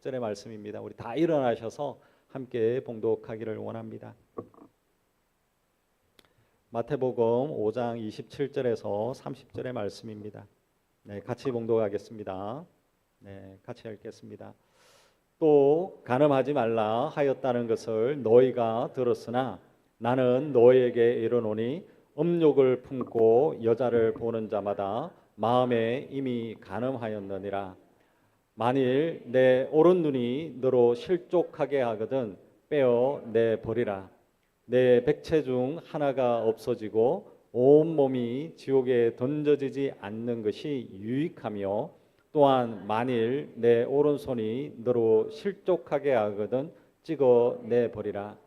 절의 말씀입니다. 우리 다 일어나셔서 함께 봉독하기를 원합니다. 마태복음 5장 27절에서 30절의 말씀입니다. 네, 같이 봉독하겠습니다. 네, 같이 읽겠습니다. 또 간음하지 말라 하였다는 것을 너희가 들었으나 나는 너희에게 이르노니 음욕을 품고 여자를 보는 자마다 마음에 이미 간음하였느니라. 만일 내 오른 눈이 너로 실족하게 하거든 빼어 내 버리라. 내 백체 중 하나가 없어지고 온 몸이 지옥에 던져지지 않는 것이 유익하며, 또한 만일 내 오른손이 너로 실족하게 하거든 찍어 내 버리라.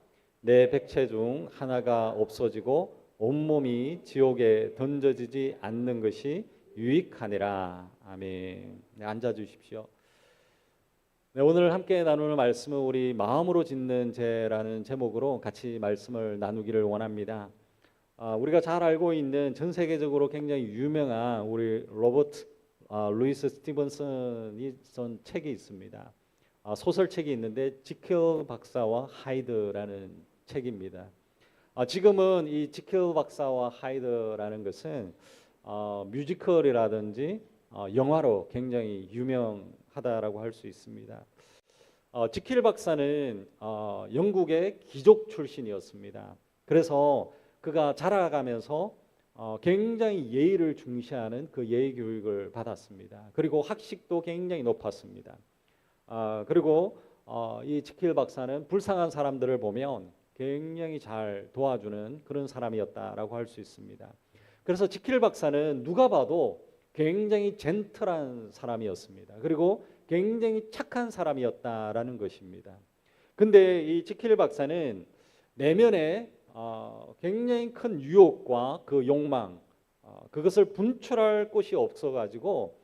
내 백체 중 하나가 없어지고 온 몸이 지옥에 던져지지 않는 것이 유익하니라. 아멘. 네, 앉아 주십시오. 네, 오늘 함께 나누는 말씀은 우리 마음으로 짓는 죄라는 제목으로 같이 말씀을 나누기를 원합니다. 우리가 잘 알고 있는 전 세계적으로 굉장히 유명한 우리 로버트 루이스 스티븐슨이 쓴 책이 있습니다. 소설책이 있는데 지킬 박사와 하이드라는 책입니다. 지금은 이 지킬 박사와 하이드라는 것은 뮤지컬이라든지 영화로 굉장히 유명하다라고 할 수 있습니다. 지킬 박사는 영국의 귀족 출신이었습니다. 그래서 그가 자라가면서 굉장히 예의를 중시하는 그 예의 교육을 받았습니다. 그리고 학식도 굉장히 높았습니다. 그리고 이 지킬 박사는 불쌍한 사람들을 보면 굉장히 잘 도와주는 그런 사람이었다라고 할 수 있습니다. 그래서 지킬 박사는 누가 봐도 굉장히 젠틀한 사람이었습니다. 그리고 굉장히 착한 사람이었다라는 것입니다. 근데 이 지킬 박사는 내면에 굉장히 큰 유혹과 그 욕망, 그것을 분출할 곳이 없어가지고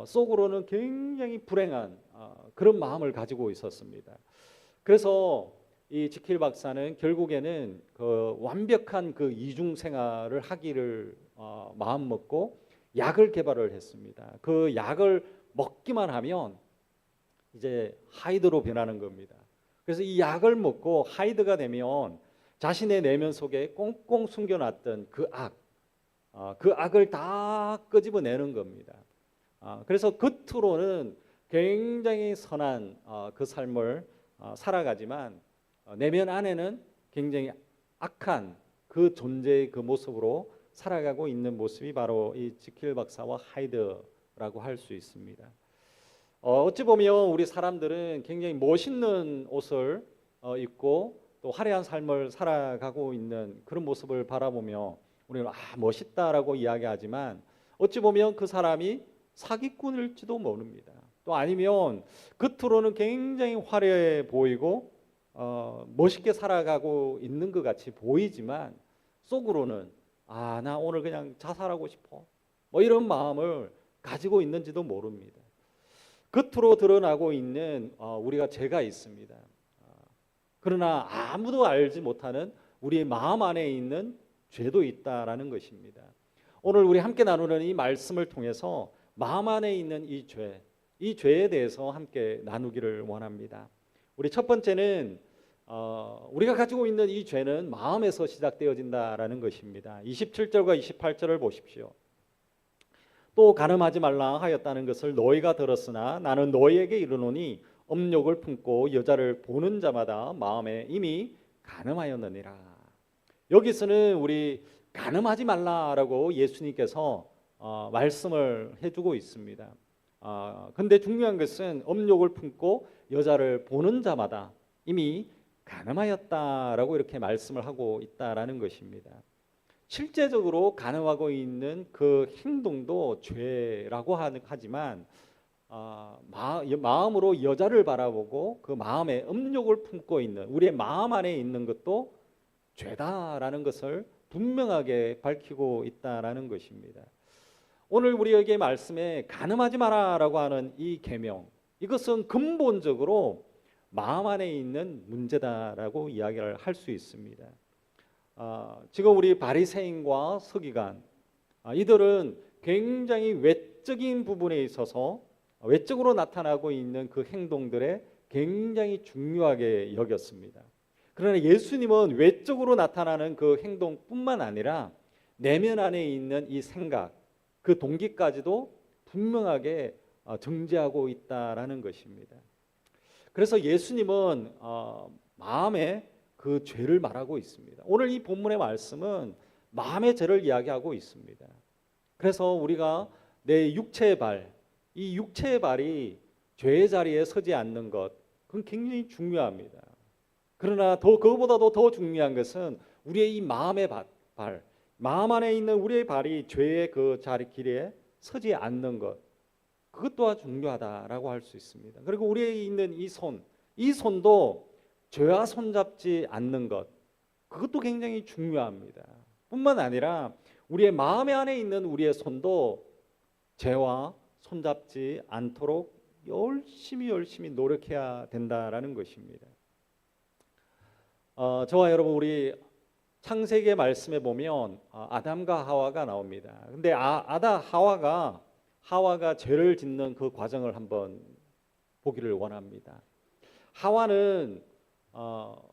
속으로는 굉장히 불행한 그런 마음을 가지고 있었습니다. 그래서 이 지킬 박사는 결국에는 그 완벽한 그 이중 생활을 하기를 마음 먹고 약을 개발을 했습니다. 그 약을 먹기만 하면 이제 하이드로 변하는 겁니다. 그래서 이 약을 먹고 하이드가 되면 자신의 내면 속에 꽁꽁 숨겨놨던 그 악을 다 끄집어내는 겁니다. 그래서 겉으로는 굉장히 선한 그 삶을 살아가지만 내면 안에는 굉장히 악한 그 존재의 그 모습으로 살아가고 있는 모습이 바로 이 지킬 박사와 하이드라고 할 수 있습니다. 어찌 보면 우리 사람들은 굉장히 멋있는 옷을 입고 또 화려한 삶을 살아가고 있는 그런 모습을 바라보며 우리는 멋있다라고 이야기하지만 어찌 보면 그 사람이 사기꾼일지도 모릅니다. 또 아니면 겉으로는 굉장히 화려해 보이고 멋있게 살아가고 있는 것 같이 보이지만 속으로는 나 오늘 그냥 자살하고 싶어, 뭐 이런 마음을 가지고 있는지도 모릅니다. 겉으로 드러나고 있는 우리가 죄가 있습니다. 그러나 아무도 알지 못하는 우리의 마음 안에 있는 죄도 있다라는 것입니다. 오늘 우리 함께 나누는 이 말씀을 통해서 마음 안에 있는 이 죄에 대해서 함께 나누기를 원합니다. 우리 첫 번째는 우리가 가지고 있는 이 죄는 마음에서 시작되어진다라는 것입니다. 27절과 28절을 보십시오. 또 간음하지 말라 하였다는 것을 너희가 들었으나 나는 너희에게 이르노니 음욕을 품고 여자를 보는 자마다 마음에 이미 간음하였느니라. 여기서는 우리 간음하지 말라라고 예수님께서 말씀을 해주고 있습니다. 근데 중요한 것은 음욕을 품고 여자를 보는 자마다 이미 간음하였다라고 이렇게 말씀을 하고 있다라는 것입니다. 실제적으로 간음하고 있는 그 행동도 죄라고 하지만 마음으로 여자를 바라보고 그 마음에 음욕을 품고 있는 우리의 마음 안에 있는 것도 죄다라는 것을 분명하게 밝히고 있다라는 것입니다. 오늘 우리에게 말씀에 간음하지 마라라고 하는 이 계명, 이것은 근본적으로 마음 안에 있는 문제다라고 이야기를 할 수 있습니다. 지금 우리 바리새인과 서기관 이들은 굉장히 외적인 부분에 있어서 외적으로 나타나고 있는 그 행동들에 굉장히 중요하게 여겼습니다. 그러나 예수님은 외적으로 나타나는 그 행동뿐만 아니라 내면 안에 있는 이 생각, 그 동기까지도 분명하게 정죄하고 있다라는 것입니다. 그래서 예수님은 마음의 그 죄를 말하고 있습니다. 오늘 이 본문의 말씀은 마음의 죄를 이야기하고 있습니다. 그래서 우리가 내 육체의 발, 이 육체의 발이 죄의 자리에 서지 않는 것, 그건 굉장히 중요합니다. 그러나 그거보다도 더 중요한 것은 우리의 이 마음의 발, 마음 안에 있는 우리의 발이 죄의 그 자리 길에 서지 않는 것, 그것 또한 중요하다라고 할 수 있습니다. 그리고 우리에 있는 이 손도 죄와 손잡지 않는 것, 그것도 굉장히 중요합니다. 뿐만 아니라 우리의 마음 안에 있는 우리의 손도 죄와 손잡지 않도록 열심히 노력해야 된다라는 것입니다. 저와 여러분, 우리 창세기의 말씀에 보면 아담과 하와가 나옵니다. 근데 하와가 죄를 짓는 그 과정을 한번 보기를 원합니다. 하와는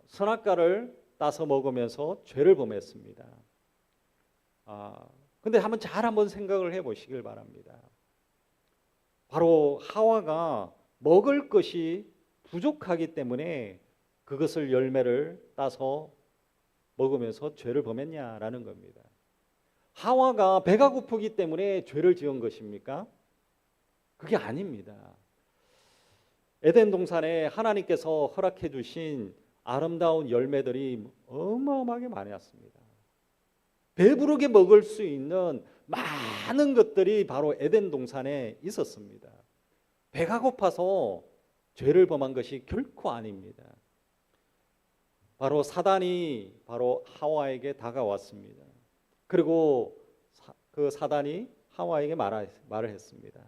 선악과를 따서 먹으면서 죄를 범했습니다. 근데 한번 생각을 해보시길 바랍니다. 바로 하와가 먹을 것이 부족하기 때문에 그것을 열매를 따서 먹으면서 죄를 범했냐라는 겁니다. 하와가 배가 고프기 때문에 죄를 지은 것입니까? 그게 아닙니다. 에덴 동산에 하나님께서 허락해 주신 아름다운 열매들이 어마어마하게 많았습니다. 배부르게 먹을 수 있는 많은 것들이 바로 에덴 동산에 있었습니다. 배가 고파서 죄를 범한 것이 결코 아닙니다. 바로 사단이 바로 하와에게 다가왔습니다. 그리고 그 사단이 하와에게 말을 했습니다.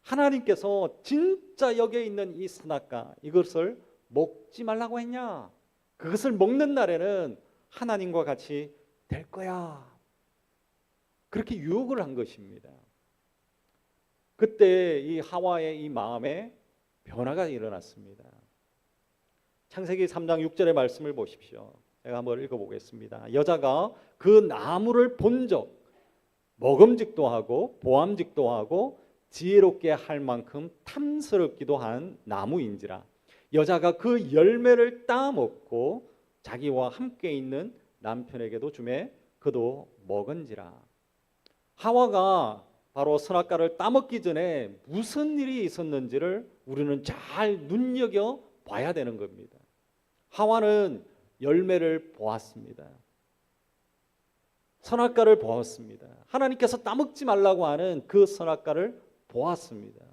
하나님께서 진짜 여기에 있는 이 선악과, 이것을 먹지 말라고 했냐? 그것을 먹는 날에는 하나님과 같이 될 거야. 그렇게 유혹을 한 것입니다. 그때 이 하와의 이 마음에 변화가 일어났습니다. 창세기 3장 6절의 말씀을 보십시오. 제가 한번 읽어보겠습니다. 여자가 그 나무를 본 적, 먹음직도 하고 보암직도 하고 지혜롭게 할 만큼 탐스럽기도 한 나무인지라. 여자가 그 열매를 따먹고 자기와 함께 있는 남편에게도 주매 그도 먹은지라. 하와가 바로 선악과를 따먹기 전에 무슨 일이 있었는지를 우리는 잘 눈여겨 봐야 되는 겁니다. 하와는 열매를 보았습니다. 선악과를 보았습니다. 하나님께서 따먹지 말라고 하는 그 선악과를 보았습니다.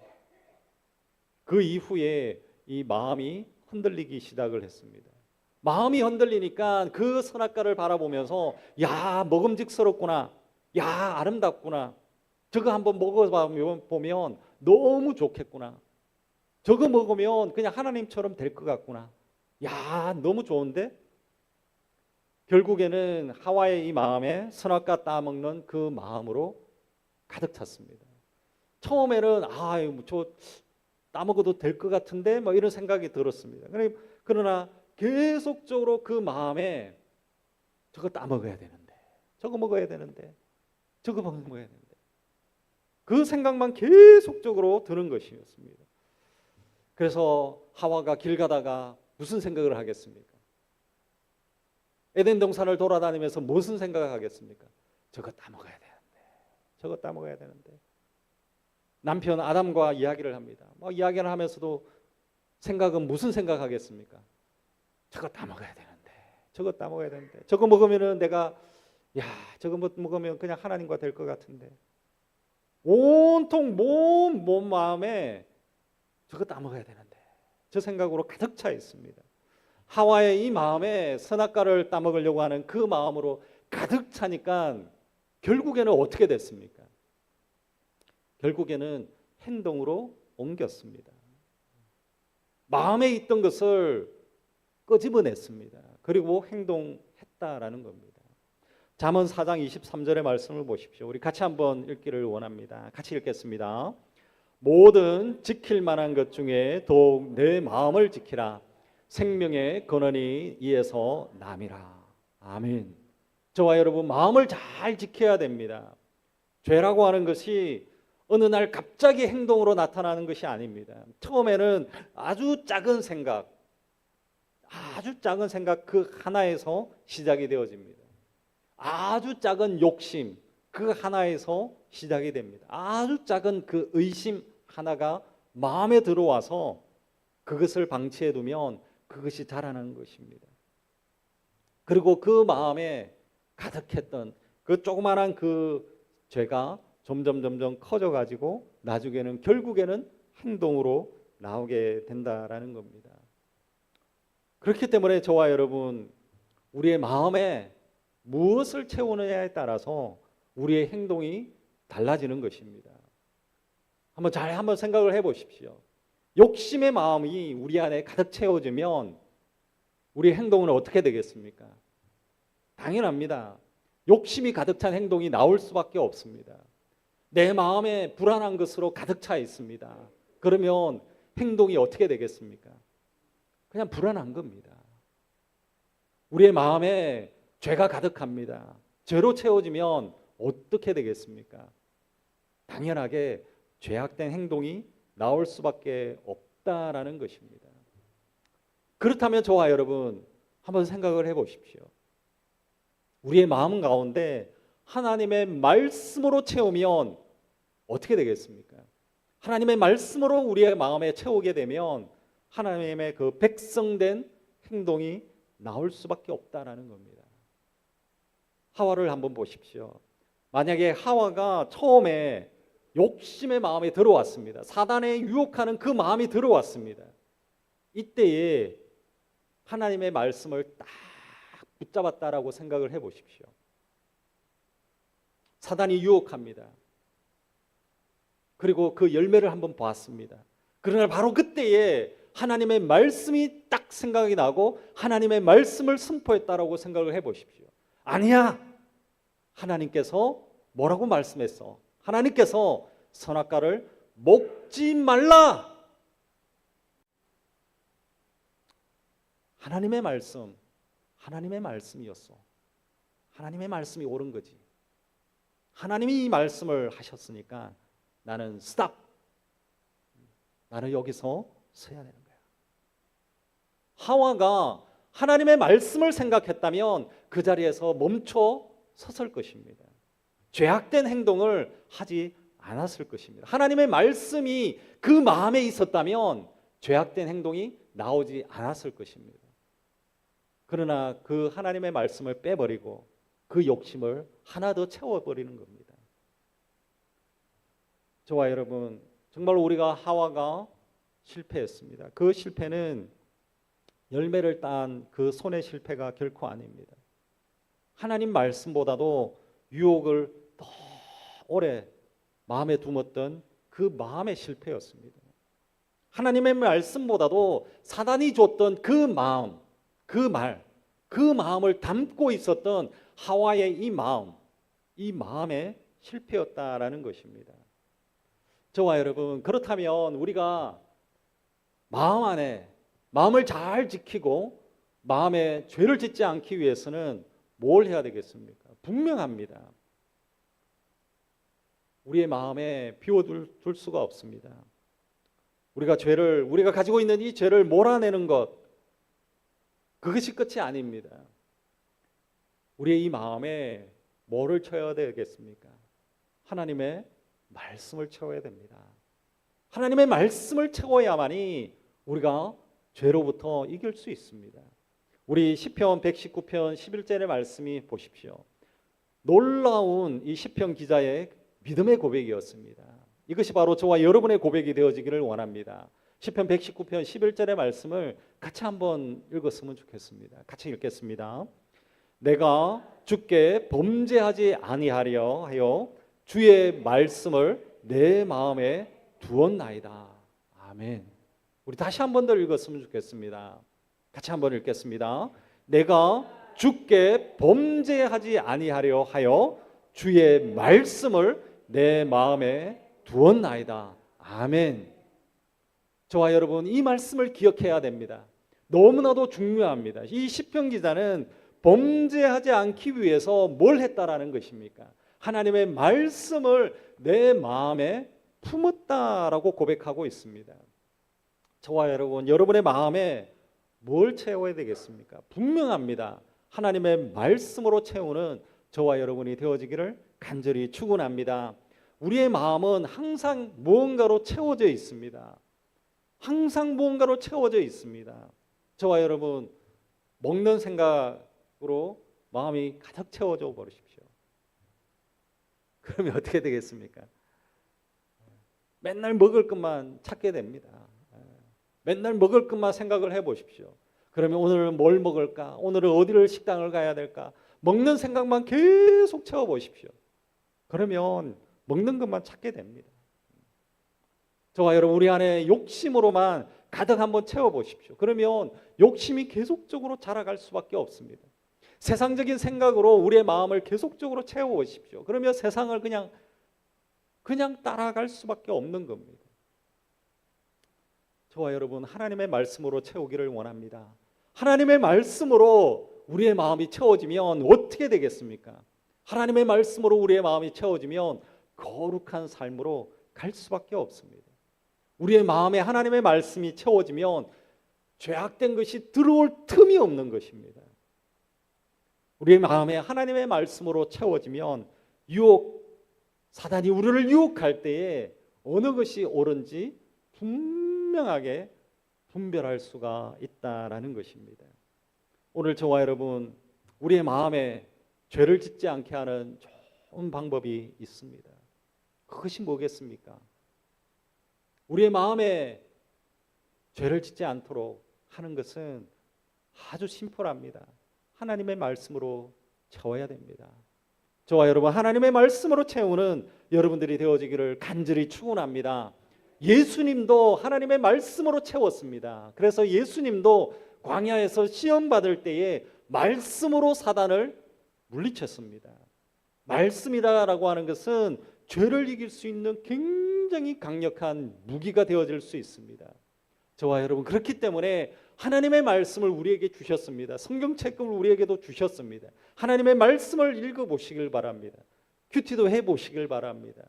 그 이후에 이 마음이 흔들리기 시작을 했습니다. 마음이 흔들리니까 그 선악과를 바라보면서 야, 먹음직스럽구나, 야, 아름답구나, 저거 한번 먹어보면 너무 좋겠구나, 저거 먹으면 그냥 하나님처럼 될 것 같구나, 야, 너무 좋은데? 결국에는 하와의 이 마음에 선악과 따먹는 그 마음으로 가득 찼습니다. 처음에는 저 따먹어도 될 것 같은데 뭐 이런 생각이 들었습니다. 그러나 계속적으로 그 마음에 저거 따먹어야 되는데, 저거 먹어야 되는데, 저거 먹어야 되는데, 그 생각만 계속적으로 드는 것이었습니다. 그래서 하와가 길 가다가 무슨 생각을 하겠습니까? 에덴 동산을 돌아다니면서 무슨 생각을 하겠습니까? 저거 따먹어야 되는데, 저거 따먹어야 되는데. 남편 아담과 이야기를 합니다. 이야기를 하면서도 생각은 무슨 생각하겠습니까? 저거 따먹어야 되는데, 저거 따먹어야 되는데, 저거 먹으면은 내가 저거 먹으면 그냥 하나님과 될 것 같은데. 온통 몸 마음에 저거 따먹어야 되는데, 저 생각으로 가득 차 있습니다. 하와의 이 마음에 선악과를 따먹으려고 하는 그 마음으로 가득 차니까 결국에는 어떻게 됐습니까? 결국에는 행동으로 옮겼습니다. 마음에 있던 것을 끄집어냈습니다. 그리고 행동했다라는 겁니다. 잠언 4장 23절의 말씀을 보십시오. 우리 같이 한번 읽기를 원합니다. 같이 읽겠습니다. 모든 지킬 만한 것 중에 더욱 내 마음을 지키라. 생명의 근원이 이에서 남이라. 아멘. 저와 여러분, 마음을 잘 지켜야 됩니다. 죄라고 하는 것이 어느 날 갑자기 행동으로 나타나는 것이 아닙니다. 처음에는 아주 작은 생각 그 하나에서 시작이 되어집니다. 아주 작은 욕심 그 하나에서 시작이 됩니다. 아주 작은 그 의심 하나가 마음에 들어와서 그것을 방치해 두면 그것이 자라나는 것입니다. 그리고 그 마음에 가득했던 그 조그마한 그 죄가 점점 커져 가지고 나중에는 결국에는 행동으로 나오게 된다라는 겁니다. 그렇기 때문에 저와 여러분, 우리의 마음에 무엇을 채우느냐에 따라서 우리의 행동이 달라지는 것입니다. 한번 생각을 해보십시오. 욕심의 마음이 우리 안에 가득 채워지면 우리의 행동은 어떻게 되겠습니까? 당연합니다. 욕심이 가득 찬 행동이 나올 수밖에 없습니다. 내 마음에 불안한 것으로 가득 차 있습니다. 그러면 행동이 어떻게 되겠습니까? 그냥 불안한 겁니다. 우리의 마음에 죄가 가득합니다. 죄로 채워지면 어떻게 되겠습니까? 당연하게 죄악된 행동이 나올 수밖에 없다라는 것입니다. 그렇다면 저와 여러분, 한번 생각을 해보십시오. 우리의 마음 가운데 하나님의 말씀으로 채우면 어떻게 되겠습니까? 하나님의 말씀으로 우리의 마음에 채우게 되면 하나님의 그 백성된 행동이 나올 수밖에 없다라는 겁니다. 하와를 한번 보십시오. 만약에 하와가 처음에 욕심의 마음에 들어왔습니다. 사단의 유혹하는 그 마음이 들어왔습니다. 이때에 하나님의 말씀을 딱 붙잡았다라고 생각을 해보십시오. 사단이 유혹합니다. 그리고 그 열매를 한번 보았습니다. 그러나 바로 그때에 하나님의 말씀이 딱 생각이 나고 하나님의 말씀을 선포했다라고 생각을 해보십시오. 아니야, 하나님께서 뭐라고 말씀했어? 하나님께서 선악과를 먹지 말라. 하나님의 말씀이었어. 하나님의 말씀이 옳은 거지. 하나님이 이 말씀을 하셨으니까 나는 스탑. 나는 여기서 서야 되는 거야. 하와가 하나님의 말씀을 생각했다면 그 자리에서 멈춰 섰을 것입니다. 죄악된 행동을 하지 않았을 것입니다. 하나님의 말씀이 그 마음에 있었다면 죄악된 행동이 나오지 않았을 것입니다. 그러나 그 하나님의 말씀을 빼버리고 그 욕심을 하나 더 채워버리는 겁니다. 저와 여러분, 정말 우리가 하와가 실패했습니다. 그 실패는 열매를 딴 그 손의 실패가 결코 아닙니다. 하나님 말씀보다도 유혹을 더 오래 마음에 두었던 그 마음의 실패였습니다. 하나님의 말씀보다도 사단이 줬던 그 마음, 그 마음을 담고 있었던 하와의 이 마음의 실패였다라는 것입니다. 저와 여러분, 그렇다면 우리가 마음 안에 마음을 잘 지키고 마음에 죄를 짓지 않기 위해서는 뭘 해야 되겠습니까? 분명합니다. 우리의 마음에 비워둘 수가 없습니다. 우리가 가지고 있는 이 죄를 몰아내는 것, 그것이 끝이 아닙니다. 우리의 이 마음에 뭐를 채워야 되겠습니까? 하나님의 말씀을 채워야 됩니다. 하나님의 말씀을 채워야만이 우리가 죄로부터 이길 수 있습니다. 우리 시편 119편 11절의 말씀이 보십시오. 놀라운 이 시편 기자의 믿음의 고백이었습니다. 이것이 바로 저와 여러분의 고백이 되어지기를 원합니다. 시편 119편 11절의 말씀을 같이 한번 읽었으면 좋겠습니다. 같이 읽겠습니다. 내가 주께 범죄하지 아니하려 하여 주의 말씀을 내 마음에 두었나이다. 아멘. 우리 다시 한 번 더 읽었으면 좋겠습니다. 같이 한번 읽겠습니다. 내가 주께 범죄하지 아니하려 하여 주의 말씀을 내 마음에 두었나이다. 아멘. 저와 여러분, 이 말씀을 기억해야 됩니다. 너무나도 중요합니다. 이 시편 기자는 범죄하지 않기 위해서 뭘 했다라는 것입니까? 하나님의 말씀을 내 마음에 품었다라고 고백하고 있습니다. 저와 여러분, 여러분의 마음에 뭘 채워야 되겠습니까? 분명합니다. 하나님의 말씀으로 채우는 저와 여러분이 되어지기를 간절히 축원합니다. 우리의 마음은 항상 무언가로 채워져 있습니다. 항상 무언가로 채워져 있습니다. 저와 여러분, 먹는 생각으로 마음이 가득 채워져 버리십시오. 그러면 어떻게 되겠습니까? 맨날 먹을 것만 찾게 됩니다. 맨날 먹을 것만 생각을 해보십시오. 그러면 오늘은 뭘 먹을까? 오늘은 어디를 식당을 가야 될까? 먹는 생각만 계속 채워보십시오. 그러면 먹는 것만 찾게 됩니다. 저와 여러분, 우리 안에 욕심으로만 가득 한번 채워보십시오. 그러면 욕심이 계속적으로 자라갈 수밖에 없습니다. 세상적인 생각으로 우리의 마음을 계속적으로 채워보십시오. 그러면 세상을 그냥 따라갈 수밖에 없는 겁니다. 저와 여러분, 하나님의 말씀으로 채우기를 원합니다. 하나님의 말씀으로 우리의 마음이 채워지면 어떻게 되겠습니까? 하나님의 말씀으로 우리의 마음이 채워지면 거룩한 삶으로 갈 수밖에 없습니다. 우리의 마음에 하나님의 말씀이 채워지면 죄악된 것이 들어올 틈이 없는 것입니다. 우리의 마음에 하나님의 말씀으로 채워지면 사단이 우리를 유혹할 때에 어느 것이 옳은지 분명하게 분별할 수가 있다라는 것입니다. 오늘 저와 여러분, 우리의 마음에 죄를 짓지 않게 하는 좋은 방법이 있습니다. 그것이 뭐겠습니까? 우리의 마음에 죄를 짓지 않도록 하는 것은 아주 심플합니다. 하나님의 말씀으로 채워야 됩니다. 저와 여러분, 하나님의 말씀으로 채우는 여러분들이 되어지기를 간절히 축원합니다. 예수님도 하나님의 말씀으로 채웠습니다. 그래서 예수님도 광야에서 시험 받을 때에 말씀으로 사단을 물리쳤습니다. 말씀이다라고 하는 것은 죄를 이길 수 있는 굉장히 강력한 무기가 되어질 수 있습니다. 저와 여러분, 그렇기 때문에 하나님의 말씀을 우리에게 주셨습니다. 성경책을 우리에게도 주셨습니다. 하나님의 말씀을 읽어보시길 바랍니다. 큐티도 해보시길 바랍니다.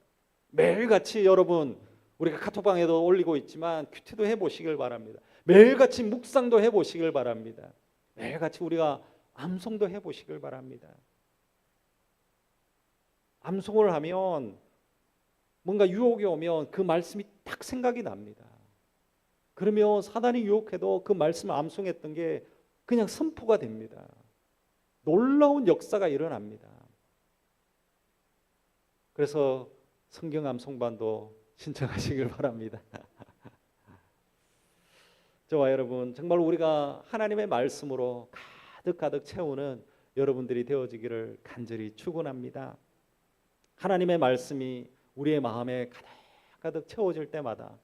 매일같이 여러분, 우리가 카톡방에도 올리고 있지만 큐티도 해보시길 바랍니다. 매일같이 묵상도 해보시길 바랍니다. 매일같이 우리가 암송도 해보시길 바랍니다. 암송을 하면 뭔가 유혹이 오면 그 말씀이 딱 생각이 납니다. 그러면 사단이 유혹해도 그 말씀을 암송했던 게 그냥 선포가 됩니다. 놀라운 역사가 일어납니다. 그래서 성경 암송반도 신청하시길 바랍니다. 저와 여러분, 정말 우리가 하나님의 말씀으로 가득 채우는 여러분들이 되어지기를 간절히 축원합니다. 하나님의 말씀이 우리의 마음에 가득 채워질 때마다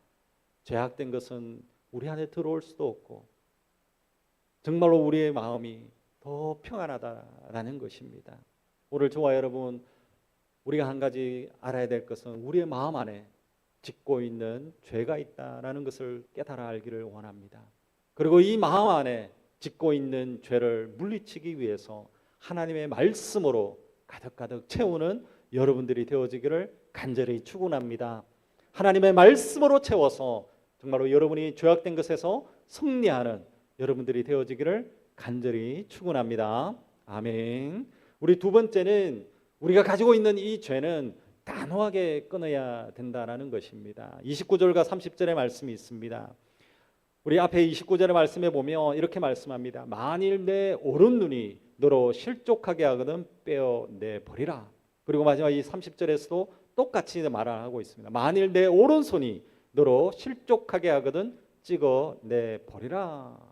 죄악된 것은 우리 안에 들어올 수도 없고 정말로 우리의 마음이 더 평안하다라는 것입니다. 오늘 저와 여러분, 우리가 한 가지 알아야 될 것은 우리의 마음 안에 짓고 있는 죄가 있다라는 것을 깨달아 알기를 원합니다. 그리고 이 마음 안에 짓고 있는 죄를 물리치기 위해서 하나님의 말씀으로 가득 채우는 여러분들이 되어지기를 간절히 축원합니다. 하나님의 말씀으로 채워서 정말로 여러분이 죄악된 것에서 승리하는 여러분들이 되어지기를 간절히 축원합니다. 아멘. 우리 두 번째는 우리가 가지고 있는 이 죄는 단호하게 끊어야 된다는 것입니다. 29절과 30절의 말씀이 있습니다. 우리 앞에 29절의 말씀에 보면 이렇게 말씀합니다. 만일 내 오른눈이 너로 실족하게 하거든 빼어내버리라. 그리고 마지막 이 30절에서도 똑같이 말하고 있습니다. 만일 내 오른손이 너로 실족하게 하거든 찍어내버리라.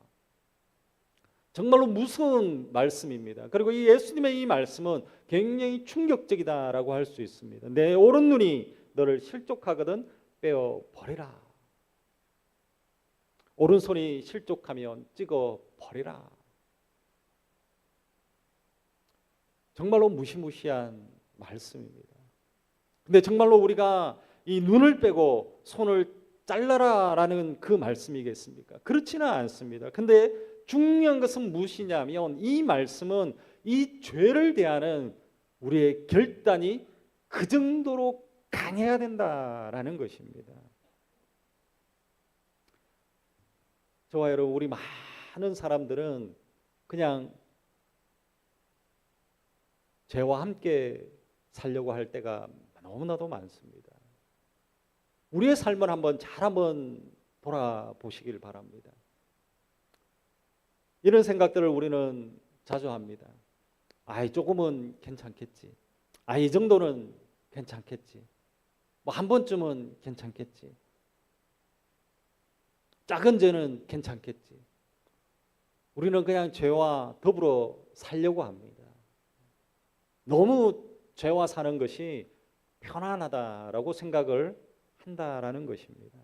정말로 무서운 말씀입니다. 그리고 이 예수님의 이 말씀은 굉장히 충격적이다라고 할 수 있습니다. 내 오른눈이 너를 실족하거든 빼어버리라. 오른손이 실족하면 찍어버리라. 정말로 무시무시한 말씀입니다. 근데 정말로 우리가 이 눈을 빼고 손을 잘라라라는 그 말씀이겠습니까? 그렇지는 않습니다. 근데 중요한 것은 무엇이냐면 이 말씀은 이 죄를 대하는 우리의 결단이 그 정도로 강해야 된다라는 것입니다. 저와 여러분, 우리 많은 사람들은 그냥 죄와 함께 살려고 할 때가 너무나도 많습니다. 우리의 삶을 한번 돌아보시길 바랍니다. 이런 생각들을 우리는 자주 합니다. 조금은 괜찮겠지. 이 정도는 괜찮겠지. 뭐 한 번쯤은 괜찮겠지. 작은 죄는 괜찮겠지. 우리는 그냥 죄와 더불어 살려고 합니다. 너무 죄와 사는 것이 편안하다라고 생각을 한다라는 것입니다.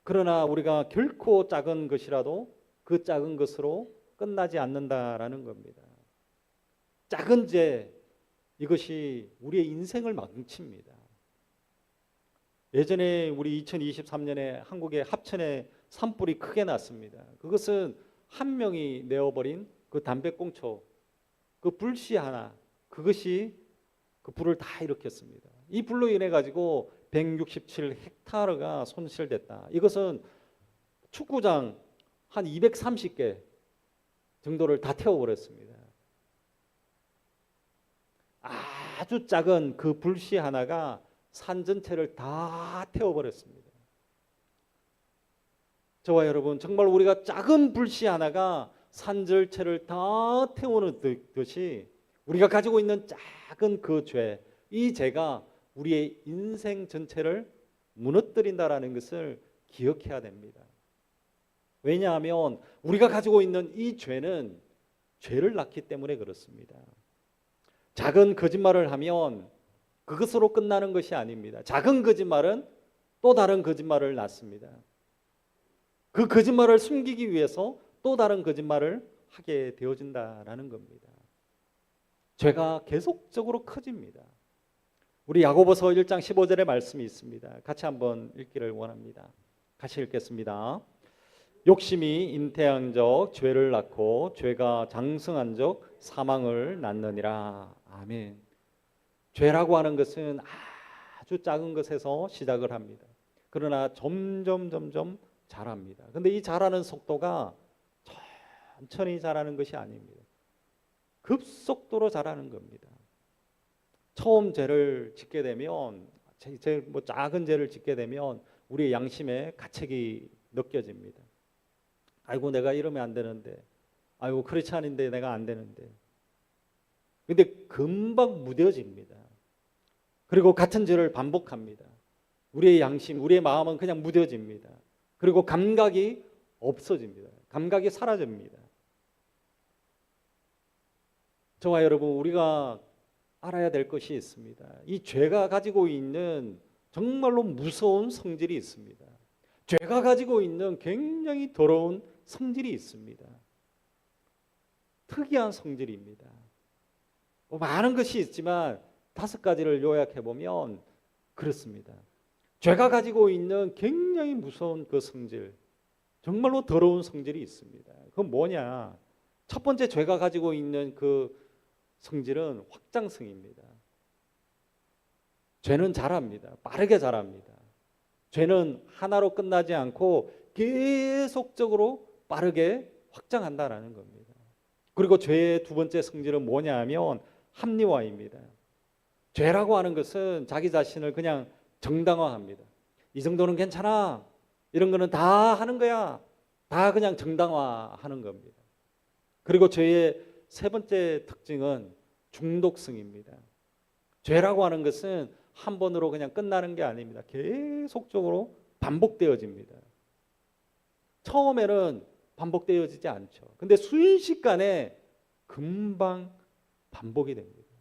그러나 우리가 결코 작은 것이라도 그 작은 것으로 끝나지 않는다라는 겁니다. 작은 죄, 이것이 우리의 인생을 망칩니다. 예전에 우리 2023년에 한국의 합천에 산불이 크게 났습니다. 그것은 한 명이 내어버린 그 담배꽁초, 그 불씨 하나, 그것이 그 불을 다 일으켰습니다. 이 불로 인해 가지고 167헥타르가 손실됐다. 이것은 축구장 한 230개 정도를 다 태워버렸습니다. 아주 작은 그 불씨 하나가 산 전체를 다 태워버렸습니다. 저와 여러분, 정말 우리가 작은 불씨 하나가 산 전체를 다 태우는 듯이 우리가 가지고 있는 작은 그 죄, 이 죄가 우리의 인생 전체를 무너뜨린다라는 것을 기억해야 됩니다. 왜냐하면 우리가 가지고 있는 이 죄는 죄를 낳기 때문에 그렇습니다. 작은 거짓말을 하면 그것으로 끝나는 것이 아닙니다. 작은 거짓말은 또 다른 거짓말을 낳습니다. 그 거짓말을 숨기기 위해서 또 다른 거짓말을 하게 되어진다라는 겁니다. 죄가 계속적으로 커집니다. 우리 야고보서 1장 15절의 말씀이 있습니다. 같이 한번 읽기를 원합니다. 같이 읽겠습니다. 욕심이 잉태한 적 죄를 낳고 죄가 장성한 적 사망을 낳느니라. 아멘. 죄라고 하는 것은 아주 작은 것에서 시작을 합니다. 그러나 점점 자랍니다. 근데 이 자라는 속도가 천천히 자라는 것이 아닙니다. 급속도로 자라는 겁니다. 처음 죄를 짓게 되면, 뭐 작은 죄를 짓게 되면 우리의 양심에 가책이 느껴집니다. 아이고, 내가 이러면 안 되는데, 아이고, 그렇지 않은데 내가 안 되는데. 근데 금방 무뎌집니다. 그리고 같은 죄를 반복합니다. 우리의 양심, 우리의 마음은 그냥 무뎌집니다. 그리고 감각이 없어집니다. 감각이 사라집니다. 저와 여러분, 우리가 알아야 될 것이 있습니다. 이 죄가 가지고 있는 정말로 무서운 성질이 있습니다. 죄가 가지고 있는 굉장히 더러운 성질이 있습니다. 특이한 성질입니다. 많은 것이 있지만 5가지를 요약해 보면 그렇습니다. 죄가 가지고 있는 굉장히 무서운 그 성질, 정말로 더러운 성질이 있습니다. 그건 뭐냐? 첫 번째, 죄가 가지고 있는 그 성질은 확장성입니다. 죄는 자랍니다. 빠르게 자랍니다. 죄는 하나로 끝나지 않고 계속적으로 빠르게 확장한다라는 겁니다. 그리고 죄의 두 번째 성질은 뭐냐 하면 합리화입니다. 죄라고 하는 것은 자기 자신을 그냥 정당화합니다. 이 정도는 괜찮아. 이런 거는 다 하는 거야. 다 그냥 정당화하는 겁니다. 그리고 죄의 세 번째 특징은 중독성입니다. 죄라고 하는 것은 한 번으로 그냥 끝나는 게 아닙니다. 계속적으로 반복되어집니다. 처음에는 반복되어지지 않죠. 근데 순식간에 금방 반복이 됩니다.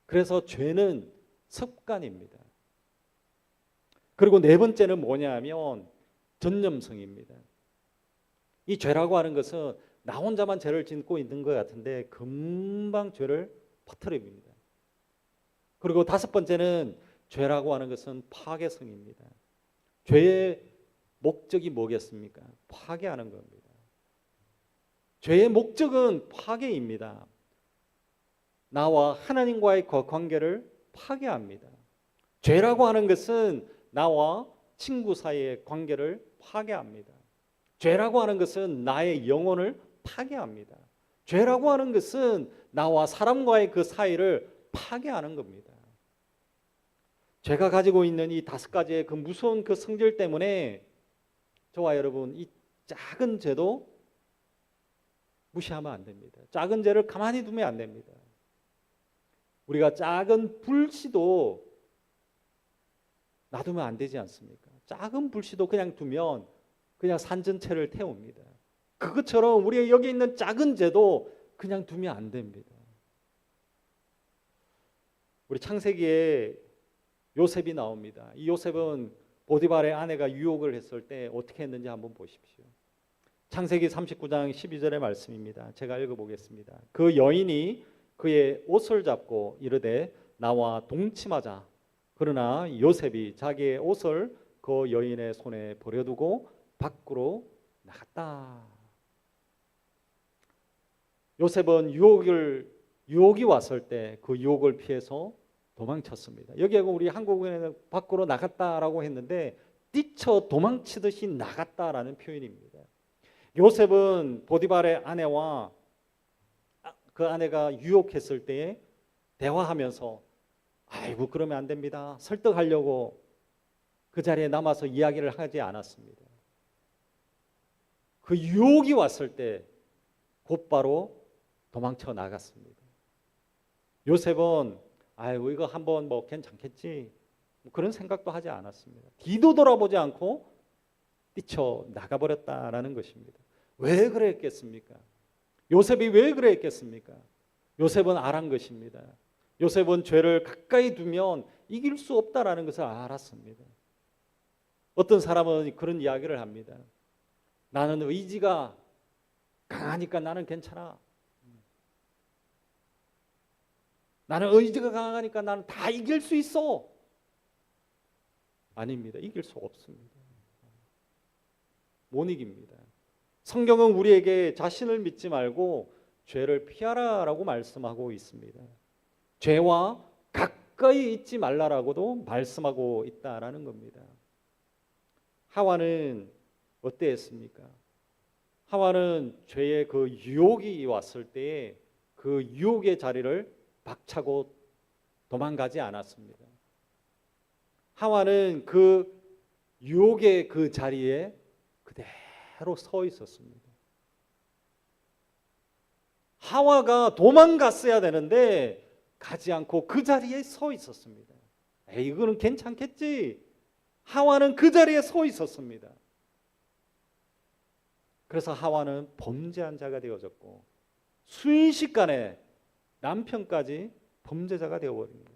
그래서 죄는 습관입니다. 그리고 네 번째는 뭐냐 하면 전념성입니다. 이 죄라고 하는 것은 나 혼자만 죄를 짓고 있는 것 같은데 금방 죄를 퍼뜨립니다. 그리고 5번째는 죄라고 하는 것은 파괴성입니다. 죄의 목적이 뭐겠습니까? 파괴하는 겁니다. 죄의 목적은 파괴입니다. 나와 하나님과의 관계를 파괴합니다. 죄라고 하는 것은 나와 친구 사이의 관계를 파괴합니다. 죄라고 하는 것은 나의 영혼을 파괴합니다. 죄라고 하는 것은 나와 사람과의 그 사이를 파괴하는 겁니다. 죄가 가지고 있는 이 5가지의 그 무서운 그 성질 때문에 저와 여러분 이 작은 죄도 무시하면 안 됩니다. 작은 죄를 가만히 두면 안 됩니다. 우리가 작은 불씨도 놔두면 안 되지 않습니까? 작은 불씨도 그냥 두면 그냥 산 전체를 태웁니다. 그것처럼 우리가 여기 있는 작은 죄도 그냥 두면 안 됩니다. 우리 창세기에 요셉이 나옵니다. 이 요셉은 보디발의 아내가 유혹을 했을 때 어떻게 했는지 한번 보십시오. 창세기 39장 12절의 말씀입니다. 제가 읽어보겠습니다. 그 여인이 그의 옷을 잡고 이르되 나와 동침하자. 그러나 요셉이 자기의 옷을 그 여인의 손에 버려두고 밖으로 나갔다. 요셉은 유혹이 왔을 때 그 유혹을 피해서 도망쳤습니다. 여기에 우리 한국에는 밖으로 나갔다라고 했는데 뛰쳐 도망치듯이 나갔다라는 표현입니다. 요셉은 보디발의 아내와 그 아내가 유혹했을 때에 대화하면서 아이고 그러면 안 됩니다. 설득하려고 그 자리에 남아서 이야기를 하지 않았습니다. 그 유혹이 왔을 때 곧바로 도망쳐 나갔습니다. 요셉은 아이고 이거 한번 뭐 괜찮겠지 그런 생각도 하지 않았습니다. 뒤도 돌아보지 않고 뛰쳐 나가버렸다라는 것입니다. 왜 그랬겠습니까? 요셉이 왜 그랬겠습니까? 요셉은 알한 것입니다. 요셉은 죄를 가까이 두면 이길 수 없다라는 것을 알았습니다. 어떤 사람은 그런 이야기를 합니다. 나는 의지가 강하니까 나는 괜찮아. 나는 의지가 강하니까 나는 다 이길 수 있어. 아닙니다. 이길 수 없습니다. 못 이깁니다. 성경은 우리에게 자신을 믿지 말고 죄를 피하라라고 말씀하고 있습니다. 죄와 가까이 있지 말라라고도 말씀하고 있다라는 겁니다. 하와는 어땠습니까? 하와는 죄의 그 유혹이 왔을 때에 그 유혹의 자리를 박차고 도망가지 않았습니다. 하와는 그 유혹의 그 자리에 그대로 서 있었습니다. 하와가 도망갔어야 되는데 가지 않고 그 자리에 서 있었습니다. 에이, 이거는 괜찮겠지. 하와는 그 자리에 서 있었습니다. 그래서 하와는 범죄한 자가 되어졌고 순식간에 남편까지 범죄자가 되어버린 겁니다.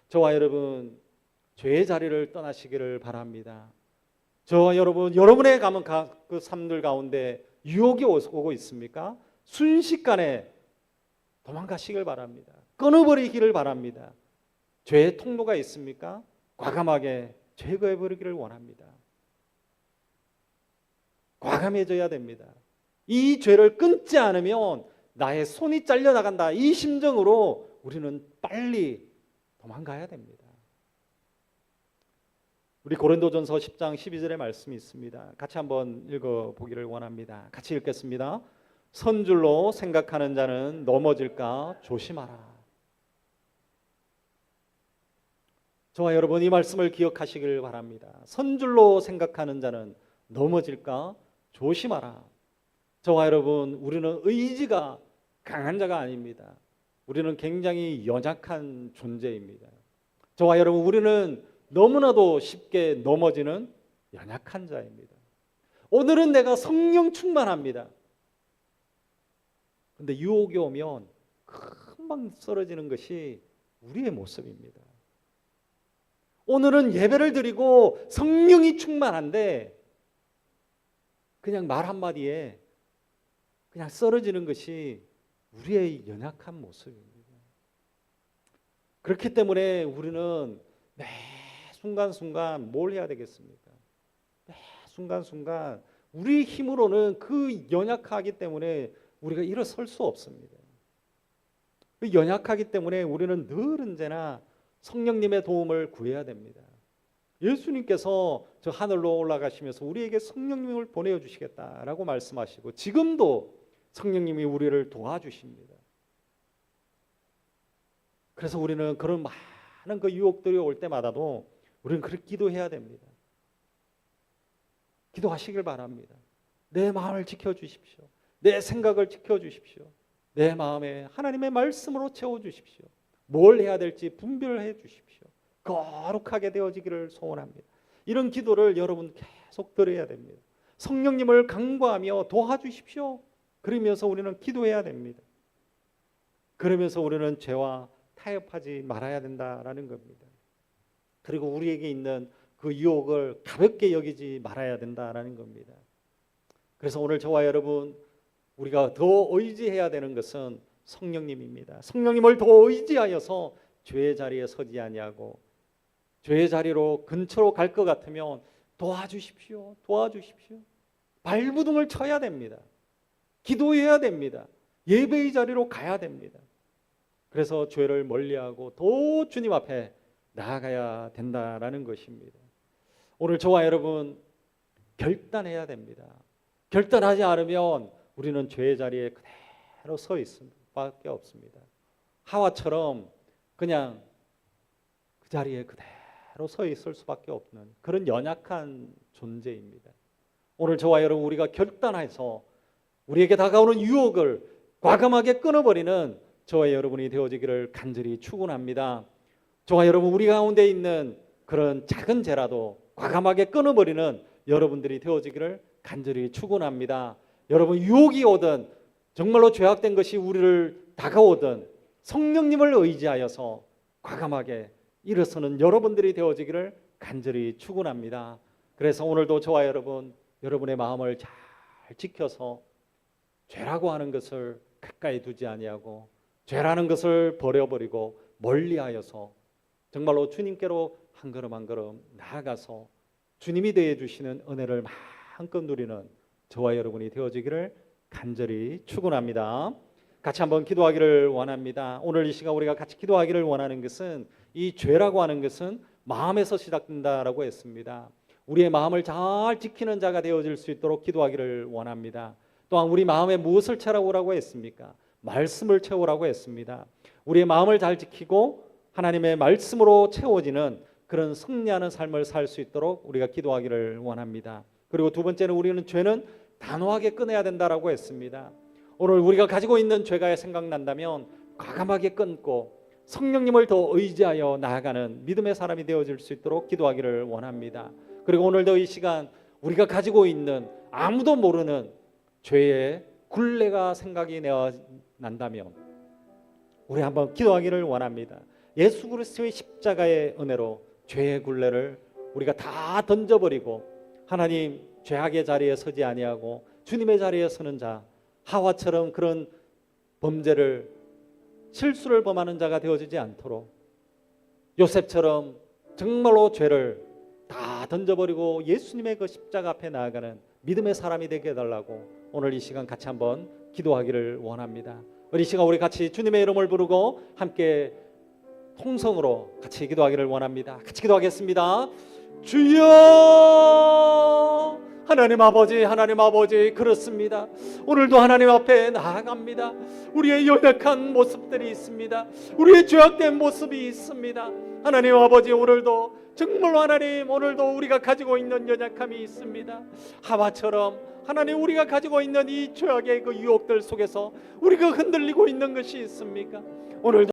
저와 여러분 죄의 자리를 떠나시기를 바랍니다. 저와 여러분 여러분의 가면 그 삶들 가운데 유혹이 오고 있습니까? 순식간에 도망가시길 바랍니다. 끊어버리기를 바랍니다. 죄의 통로가 있습니까? 과감하게 제거해버리기를 원합니다. 과감해져야 됩니다. 이 죄를 끊지 않으면 나의 손이 잘려나간다. 이 심정으로 우리는 빨리 도망가야 됩니다. 우리 고린도전서 10장 12절의 말씀이 있습니다. 같이 한번 읽어보기를 원합니다. 같이 읽겠습니다. 선줄로 생각하는 자는 넘어질까 조심하라. 저와 여러분 이 말씀을 기억하시길 바랍니다. 선줄로 생각하는 자는 넘어질까 조심하라. 저와 여러분 우리는 의지가 강한 자가 아닙니다. 우리는 굉장히 연약한 존재입니다. 저와 여러분 우리는 너무나도 쉽게 넘어지는 연약한 자입니다. 오늘은 내가 성령 충만합니다. 근데 유혹이 오면 금방 쓰러지는 것이 우리의 모습입니다. 오늘은 예배를 드리고 성령이 충만한데 그냥 말 한마디에 그냥 쓰러지는 것이 우리의 연약한 모습입니다. 그렇기 때문에 우리는 매 순간순간 뭘 해야 되겠습니까? 매 순간순간 우리 힘으로는 그 연약하기 때문에 우리가 일어설 수 없습니다. 그 연약하기 때문에 우리는 늘 언제나 성령님의 도움을 구해야 됩니다. 예수님께서 저 하늘로 올라가시면서 우리에게 성령님을 보내주시겠다라고 말씀하시고 지금도 성령님이 우리를 도와주십니다. 그래서 우리는 그런 많은 그 유혹들이 올 때마다도 우리는 그렇게 기도해야 됩니다. 기도하시길 바랍니다. 내 마음을 지켜주십시오. 내 생각을 지켜주십시오. 내 마음에 하나님의 말씀으로 채워주십시오. 뭘 해야 될지 분별해 주십시오. 거룩하게 되어지기를 소원합니다. 이런 기도를 여러분 계속 드려야 됩니다. 성령님을 간구하며 도와주십시오. 그러면서 우리는 기도해야 됩니다. 그러면서 우리는 죄와 타협하지 말아야 된다라는 겁니다. 그리고 우리에게 있는 그 유혹을 가볍게 여기지 말아야 된다라는 겁니다. 그래서 오늘 저와 여러분 우리가 더 의지해야 되는 것은 성령님입니다. 성령님을 더 의지하여서 죄의 자리에 서지 아니하고 죄의 자리로 근처로 갈 것 같으면 도와주십시오. 도와주십시오. 발부둥을 쳐야 됩니다. 기도해야 됩니다. 예배의 자리로 가야 됩니다. 그래서 죄를 멀리하고 더 주님 앞에 나아가야 된다라는 것입니다. 오늘 저와 여러분 결단해야 됩니다. 결단하지 않으면 우리는 죄의 자리에 그대로 서 있을 수밖에 없습니다. 하와처럼 그냥 그 자리에 그대로 서 있을 수밖에 없는 그런 연약한 존재입니다. 오늘 저와 여러분 우리가 결단해서 우리에게 다가오는 유혹을 과감하게 끊어버리는 저와 여러분이 되어지기를 간절히 축원합니다. 저와 여러분 우리 가운데 있는 그런 작은 죄라도 과감하게 끊어버리는 여러분들이 되어지기를 간절히 축원합니다. 여러분 유혹이 오든 정말로 죄악된 것이 우리를 다가오든 성령님을 의지하여서 과감하게 일어서는 여러분들이 되어지기를 간절히 축원합니다. 그래서 오늘도 저와 여러분 여러분의 마음을 잘 지켜서 죄라고 하는 것을 가까이 두지 아니하고 죄라는 것을 버려버리고 멀리하여서 정말로 주님께로 한 걸음 한 걸음 나아가서 주님이 되어 주시는 은혜를 마음껏 누리는 저와 여러분이 되어지기를 간절히 축원합니다. 같이 한번 기도하기를 원합니다. 오늘 이 시간 우리가 같이 기도하기를 원하는 것은 이 죄라고 하는 것은 마음에서 시작된다라고 했습니다. 우리의 마음을 잘 지키는 자가 되어질 수 있도록 기도하기를 원합니다. 또한 우리 마음에 무엇을 채우라고 했습니까? 말씀을 채우라고 했습니다. 우리의 마음을 잘 지키고 하나님의 말씀으로 채워지는 그런 승리하는 삶을 살 수 있도록 우리가 기도하기를 원합니다. 그리고 두 번째는 우리는 죄는 단호하게 끊어야 된다라고 했습니다. 오늘 우리가 가지고 있는 죄가 생각난다면 과감하게 끊고 성령님을 더 의지하여 나아가는 믿음의 사람이 되어질 수 있도록 기도하기를 원합니다. 그리고 오늘도 이 시간 우리가 가지고 있는 아무도 모르는 죄의 굴레가 생각이 난다면 우리 한번 기도하기를 원합니다. 예수 그리스도의 십자가의 은혜로 죄의 굴레를 우리가 다 던져버리고 하나님 죄악의 자리에 서지 아니하고 주님의 자리에 서는 자 하와처럼 그런 범죄를 실수를 범하는 자가 되어지지 않도록 요셉처럼 정말로 죄를 다 던져버리고 예수님의 그 십자가 앞에 나아가는 믿음의 사람이 되게 해달라고 오늘 이 시간 같이 한번 기도하기를 원합니다. 우리 시간 우리 같이 주님의 이름을 부르고 함께 통성으로 같이 기도하기를 원합니다. 같이 기도하겠습니다. 주여 하나님 아버지 그렇습니다. 오늘도 하나님 앞에 나아갑니다. 우리의 연약한 모습들이 있습니다. 우리의 죄악된 모습이 있습니다. 하나님 아버지 오늘도 정말로 하나님 오늘도 우리가 가지고 있는 연약함이 있습니다. 하와처럼 하나님 우리가 가지고 있는 이 죄악의 그 유혹들 속에서 우리가 흔들리고 있는 것이 있습니까? 오늘도